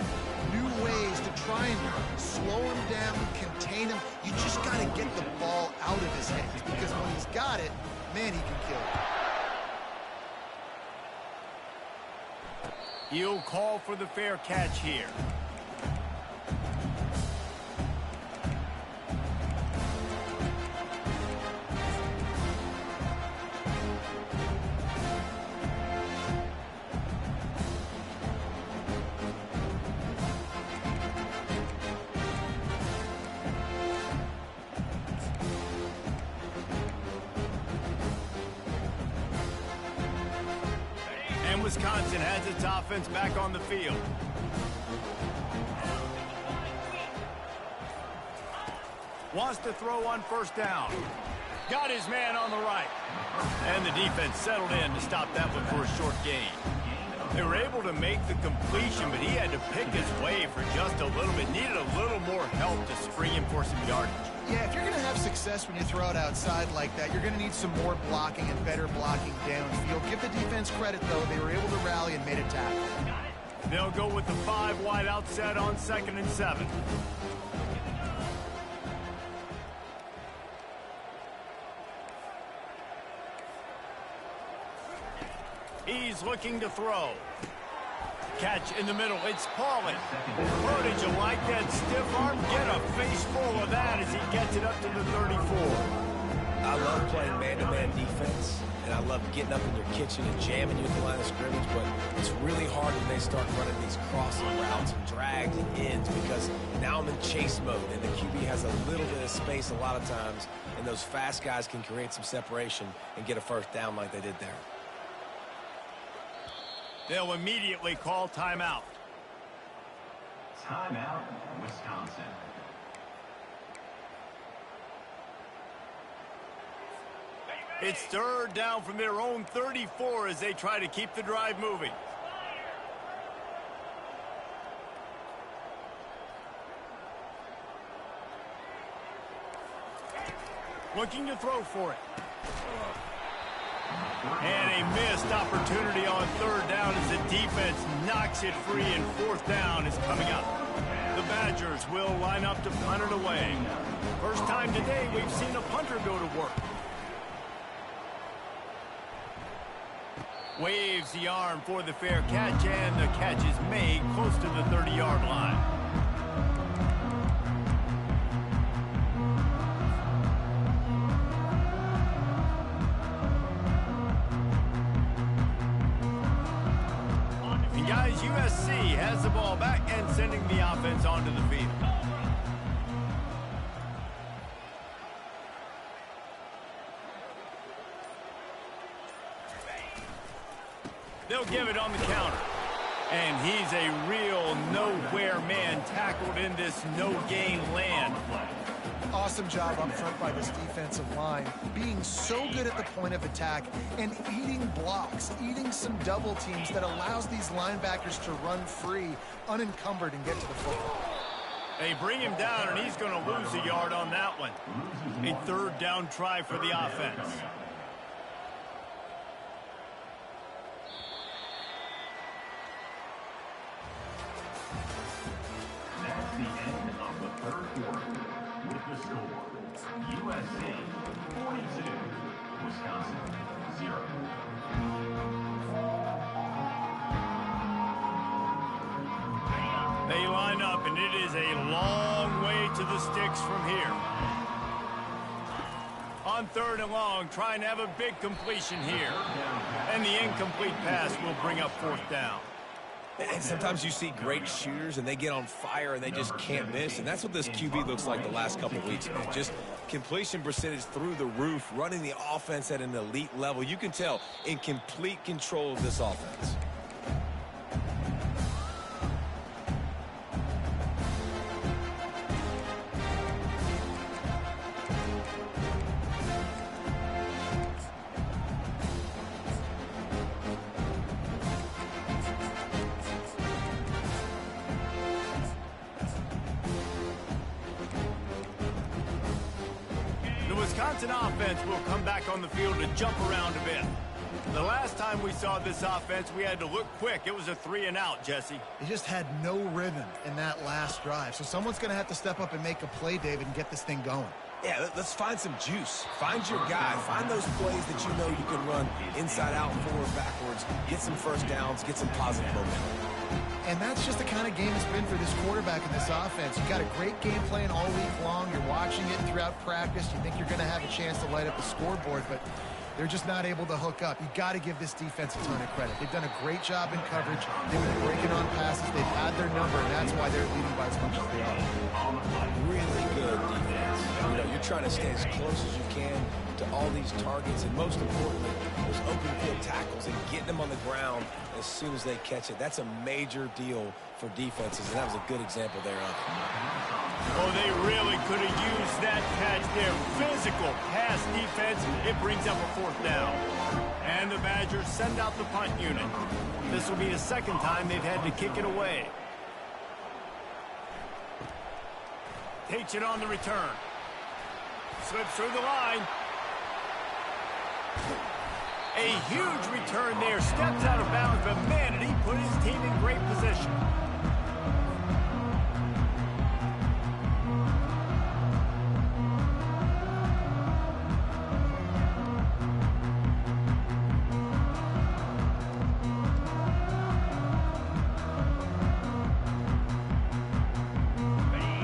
new ways to try and slow him down, contain him. You just got to get the ball out of his hands because when he's got it, man, he can kill it. He'll call for the fair catch here. Wisconsin has its offense back on the field. Wants to throw on first down. Got his man on the right. And the defense settled in to stop that one for a short gain. They were able to make the completion, but he had to pick his way for just a little bit. Needed a little more help to spring him for some yardage. Yeah, if you're going to have success when you throw it outside like that, you're going to need some more blocking and better blocking downfield. Give the defense credit, though. They were able to rally and made a tackle. They'll go with the 5 wide out set on 2nd and 7. He's looking to throw. Catch in the middle. It's Pauling. Oh, did you like that stiff arm? Get a face full of that as he gets it up to the 34. I love playing man-to-man defense, and I love getting up in your kitchen and jamming you at the line of scrimmage, but it's really hard when they start running these crossing routes and drags and ends because now I'm in chase mode, and the QB has a little bit of space a lot of times, and those fast guys can create some separation and get a first down like they did there. They'll immediately call timeout. Timeout, Wisconsin. It's 3rd down from their own 34 as they try to keep the drive moving. Looking to throw for it. And a missed opportunity on third down as the defense knocks it free, and fourth down is coming up. The Badgers will line up to punt it away. First time today we've seen a punter go to work. Waves the arm for the fair catch, and the catch is made close to the 30-yard line. And guys, USC has the ball back and sending the offense onto the field. They'll give it on the counter. And he's a real nowhere man tackled in this no-gain land. Awesome job up front by this defensive line, being so good at the point of attack and eating blocks, eating some double teams that allows these linebackers to run free, unencumbered, and get to the football. They bring him down, and he's going to lose a yard on that one. A third down try for the offense. That's the end of the third quarter. With the score, USC 42, Wisconsin 0. They line up, and it is a long way to the sticks from here. On third and long, trying to have a big completion here. And the incomplete pass will bring up fourth down. And sometimes you see great shooters, and they get on fire, and they just can't miss. And that's what this QB looks like the last couple of weeks, man. Just completion percentage through the roof, running the offense at an elite level. You can tell in complete control of this offense. Wisconsin offense will come back on the field to jump around a bit. The last time we saw this offense, we had to look quick. It was a 3-and-out, Jesse. They just had no rhythm in that last drive. So someone's going to have to step up and make a play, David, and get this thing going. Yeah, let's find some juice. Find your guy. Find those plays that you know you can run inside out, forward, backwards, get some first downs, get some positive momentum. And that's just the kind of game it's been for this quarterback in this offense. You've got a great game plan all week long. You're watching it throughout practice. You think you're going to have a chance to light up the scoreboard, but they're just not able to hook up. You've got to give this defense a ton of credit. They've done a great job in coverage. They've been breaking on passes. They've had their number, and that's why they're leading by as much as they are. Really good defense. You know, you're trying to stay as close as you can to all these targets, and most importantly, those open field tackles and getting them on the ground as soon as they catch it. That's a major deal for defenses, and that was a good example there of it. Oh, they really could have used that catch there. Physical pass defense. It brings up a fourth down. And the Badgers send out the punt unit. This will be the second time they've had to kick it away. Takes it on the return. Slips through the line. A huge return there. Steps out of bounds, but man, did he put his team in great position.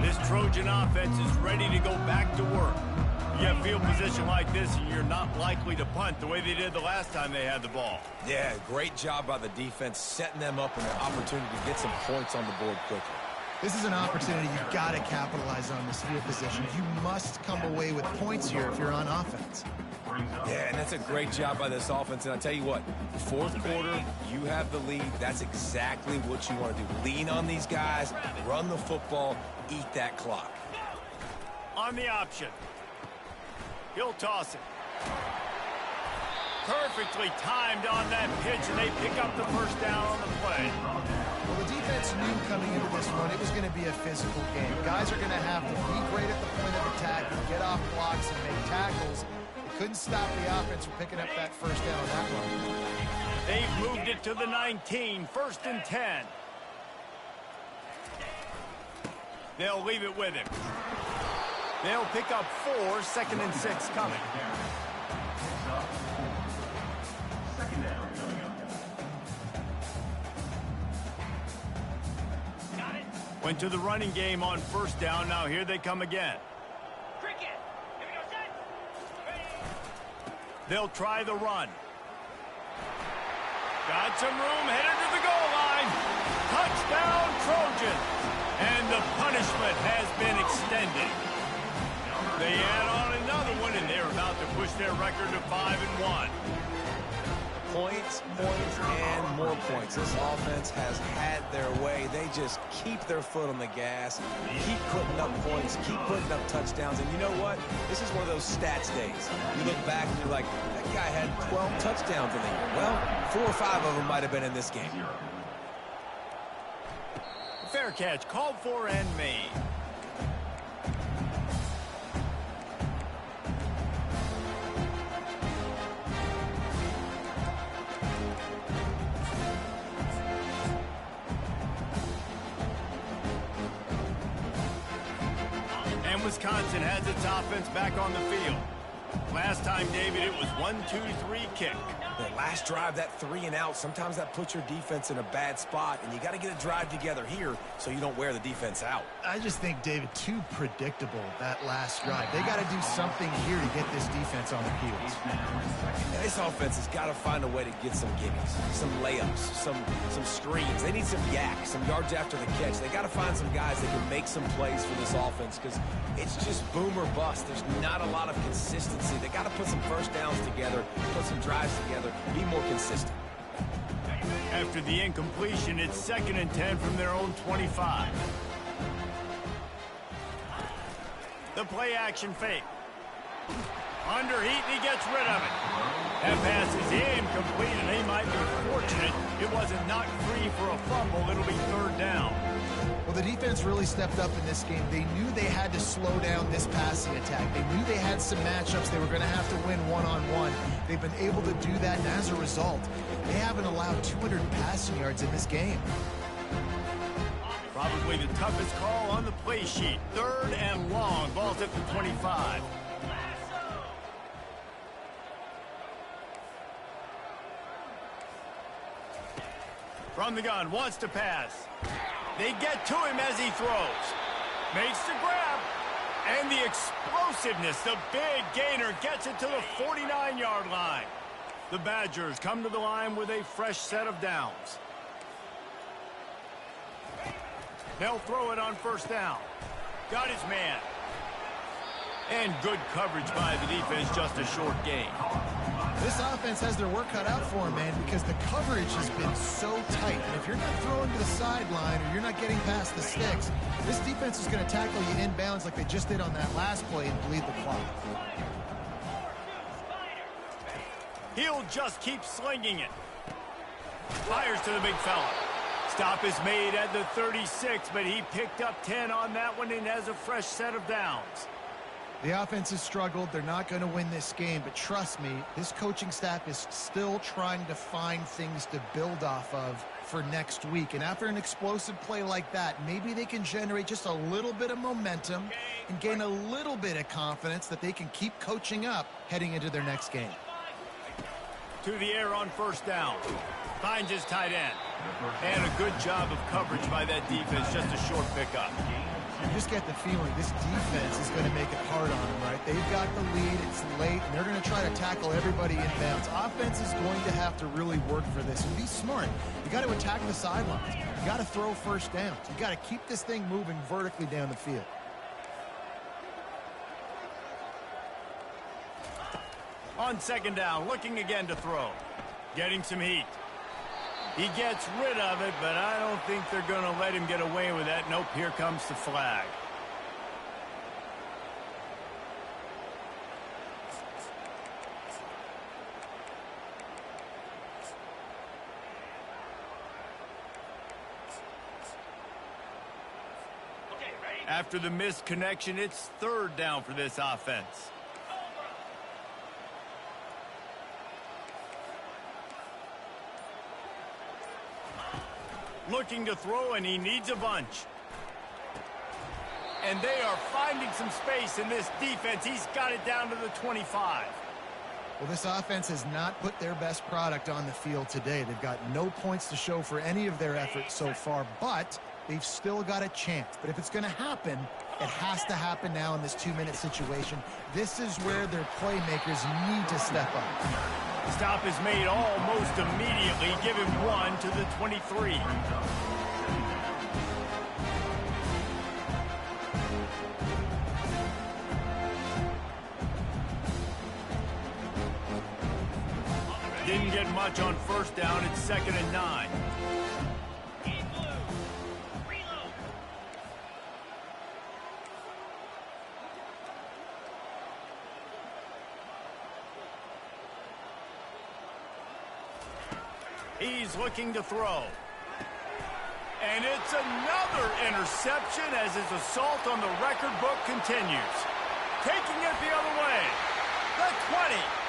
This Trojan offense is ready to go back to work. You have field position like this, and you're not likely to punt the way they did the last time they had the ball. Yeah, great job by the defense, setting them up with an opportunity to get some points on the board quickly. This is an opportunity you've got to capitalize on this field position. You must come away with points here if you're on offense. Yeah, and that's a great job by this offense. And I tell you what, fourth quarter, you have the lead. That's exactly what you want to do. Lean on these guys, run the football, eat that clock. On the option. He'll toss it. Perfectly timed on that pitch, and they pick up the first down on the play. Well, the defense knew coming into this one it was going to be a physical game. Guys are going to have to be great at the point of attack and get off blocks and make tackles. They couldn't stop the offense from picking up that first down on that run. They've moved it to the 19, 1st and 10. They'll leave it with him. They'll pick up 4, 2nd and 6 coming. Went to the running game on 1st down. Now here they come again. They'll try the run. Got some room, headed to the goal line. Touchdown, Trojans. And the punishment has been extended. They add on another one, and they're about to push their record to 5-1. Points, and more points. This offense has had their way. They just keep their foot on the gas, keep putting up points, keep putting up touchdowns. And you know what? This is one of those stats days. You look back and you're like, that guy had 12 touchdowns in the year. Well, 4 or 5 of them might have been in this game. Fair catch, called for and made. And Wisconsin has its offense back on the field. Last time, David, it was 1-2-3 kick. The last drive, that 3 and out, sometimes that puts your defense in a bad spot, and you got to get a drive together here so you don't wear the defense out. I just think, David, too predictable, that last drive. They got to do something here to get this defense on their heels. And this offense has got to find a way to get some gimmies, some layups, some screens. They need some yak, some yards after the catch. They got to find some guys that can make some plays for this offense because it's just boom or bust. There's not a lot of consistency. They got to put some first downs together, put some drives together, be more consistent. After the incompletion, it's 2nd and 10 from their own 25. The play action fake. Under heat, and he gets rid of it. That pass is incomplete, and they might be fortunate it wasn't knocked free for a fumble. It'll be 3rd down. Well, the defense really stepped up in this game. They knew they had to slow down this passing attack. They knew they had some matchups they were going to have to win one-on-one. They've been able to do that, and as a result, they haven't allowed 200 passing yards in this game. Probably the toughest call on the play sheet. 3rd and long. Ball's at the 25. From the gun, wants to pass. They get to him as he throws. Makes the grab. And the explosiveness, the big gainer, gets it to the 49-yard line. The Badgers come to the line with a fresh set of downs. They'll throw it on 1st down. Got his man. And good coverage by the defense, just a short gain. This offense has their work cut out for them, man, because the coverage has been so tight. And if you're not throwing to the sideline or you're not getting past the sticks, this defense is going to tackle you inbounds like they just did on that last play and bleed the clock. He'll just keep slinging it. Fires to the big fella. Stop is made at the 36, but he picked up 10 on that one and has a fresh set of downs. The offense has struggled. They're not going to win this game, but trust me, this coaching staff is still trying to find things to build off of for next week. And after an explosive play like that, maybe they can generate just a little bit of momentum and gain a little bit of confidence that they can keep coaching up heading into their next game. To the air on 1st down. Finds his tight end. And a good job of coverage by that defense, just a short pickup. You just get the feeling this defense is going to make it hard on them, right? They've got the lead, it's late, and they're going to try to tackle everybody inbounds. Offense is going to have to really work for this and be smart. You got to attack the sidelines. You got to throw first downs. You got to keep this thing moving vertically down the field. On 2nd down, looking again to throw. Getting some heat. He gets rid of it, but I don't think they're going to let him get away with that. Nope, here comes the flag. After the missed connection, it's third down for this offense. Looking to throw, and he needs a bunch. And they are finding some space in this defense. He's got it down to the 25. Well, this offense has not put their best product on the field today. They've got no points to show for any of their efforts so far, but they've still got a chance. But if it's going to happen, it has to happen now in this 2-minute situation. This is where their playmakers need to step up. Stop is made almost immediately. Give him one to the 23. Didn't get much on first down. It's 2nd and 9. He's looking to throw. And it's another interception as his assault on the record book continues. Taking it the other way. The 20.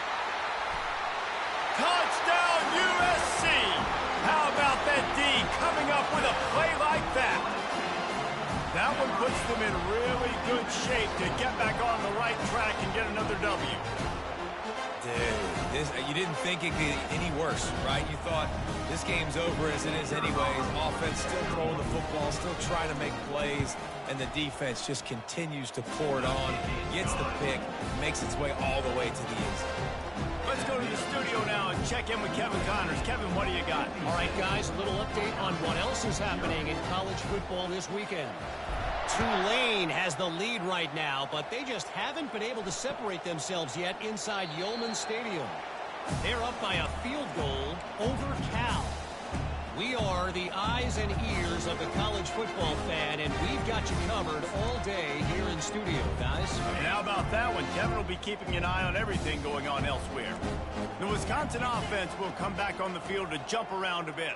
Touchdown, USC! How about that D coming up with a play like that? That one puts them in really good shape to get back on the right track and get another W. Dude, you didn't think it could get any worse, right? You thought this game's over as it is anyways. Offense still throwing the football, still trying to make plays, and the defense just continues to pour it on, gets the pick, makes its way all the way to the end zone. Let's go to the studio now and check in with Kevin Connors. Kevin, what do you got? All right, guys, a little update on what else is happening in college football this weekend. Tulane has the lead right now, but they just haven't been able to separate themselves yet inside Yeoman Stadium. They're up by a field goal over Cal. We are the eyes and ears of the college football fan, and we've got you covered all day here in studio, guys. And how about that one? Kevin will be keeping an eye on everything going on elsewhere. The Wisconsin offense will come back on the field to jump around a bit.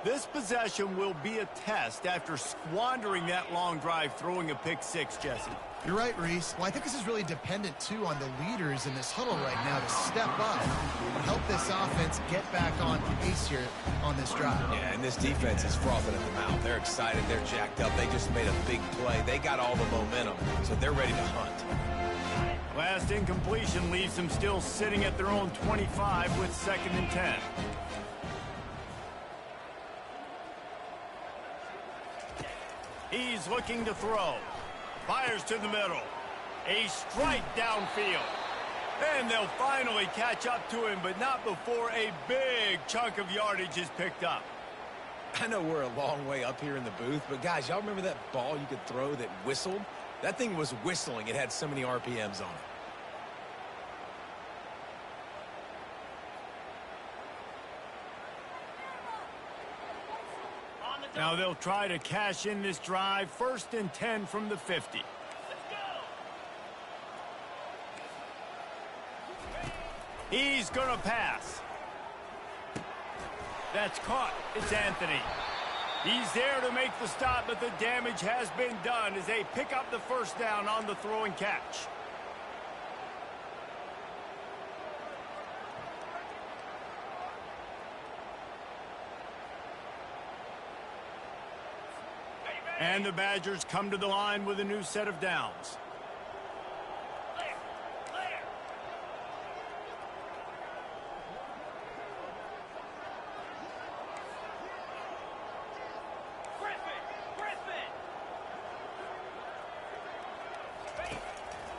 This possession will be a test after squandering that long drive, throwing a pick six, Jesse. You're right, Reese. Well, I think this is really dependent, too, on the leaders in this huddle right now to step up and help this offense get back on pace here on this drive. Yeah, and this defense is frothing at the mouth. They're excited. They're jacked up. They just made a big play. They got all the momentum, so they're ready to hunt. Last incompletion leaves them still sitting at their own 25 with 2nd and 10. He's looking to throw. Fires to the middle. A strike downfield. And they'll finally catch up to him, but not before a big chunk of yardage is picked up. I know we're a long way up here in the booth, but guys, y'all remember that ball you could throw that whistled? That thing was whistling. It had so many RPMs on it. Now they'll try to cash in this drive. 1st and 10 from the 50. He's going to pass. That's caught. It's Anthony. He's there to make the stop, but the damage has been done as they pick up the 1st down on the throw and catch. And the Badgers come to the line with a new set of downs.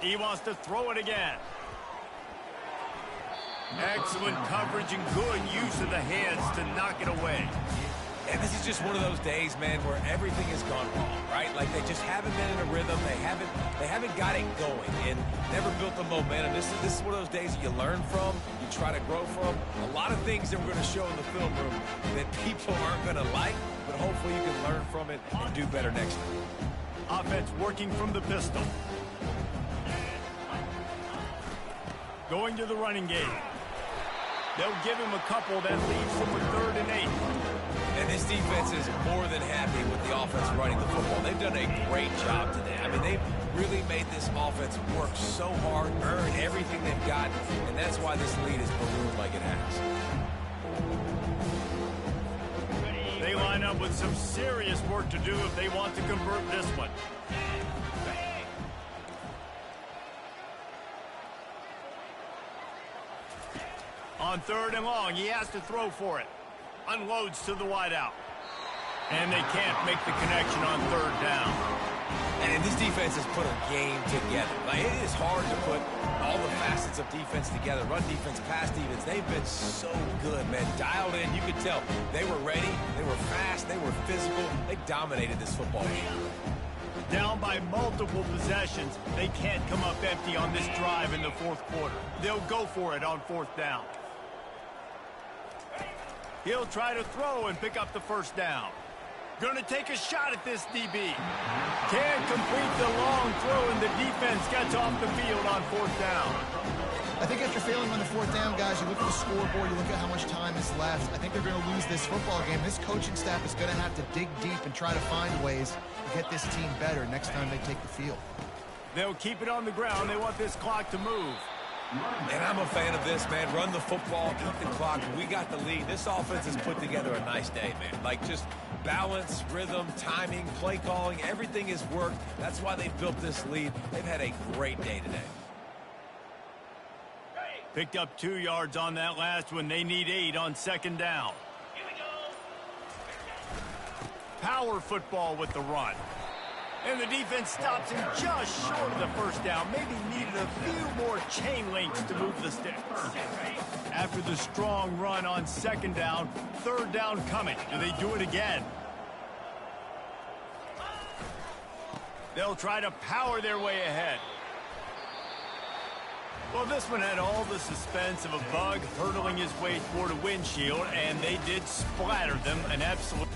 He wants to throw it again. Excellent coverage and good use of the hands to knock it away. And this is just one of those days, man, where everything has gone wrong, right? Like they just haven't been in a rhythm. They haven't got it going and never built the momentum. This is one of those days that you learn from, you try to grow from. A lot of things that we're going to show in the film room that people aren't going to like, but hopefully you can learn from it and do better next time. Offense working from the pistol. Going to the running game. They'll give him a couple that leaves him with 3rd and 8. And this defense is more than happy with the offense running the football. They've done a great job today. I mean, they've really made this offense work so hard, earn everything they've got, and that's why this lead is ballooned like it has. They line up with some serious work to do if they want to convert this one. On 3rd and long, he has to throw for it. Unloads to the wideout. And they can't make the connection on 3rd down. And this defense has put a game together. Like, it is hard to put all the facets of defense together. Run defense, pass defense. They've been so good, man. Dialed in. You could tell they were ready. They were fast. They were physical. They dominated this football game. Down by multiple possessions. They can't come up empty on this drive in the 4th quarter. They'll go for it on 4th down. He'll try to throw and pick up the 1st down. Going to take a shot at this DB. Can't complete the long throw, and the defense gets off the field on 4th down. I think after failing on the 4th down, guys, you look at the scoreboard, you look at how much time is left. I think they're going to lose this football game. This coaching staff is going to have to dig deep and try to find ways to get this team better next time they take the field. They'll keep it on the ground. They want this clock to move. And I'm a fan of this, man. Run the football, keep the clock. We got the lead. This offense has put together a nice day, man. Like, just balance, rhythm, timing, play calling, everything has worked. That's why they built this lead. They've had a great day today. Picked up 2 yards on that last one. They need 8 on 2nd down. Power football with the run. And the defense stops him just short of the 1st down. Maybe needed a few more chain links to move the sticks. After the strong run on 2nd down, 3rd down coming. Do they do it again? They'll try to power their way ahead. Well, this one had all the suspense of a bug hurtling his way toward a windshield, and they did splatter them an absolute...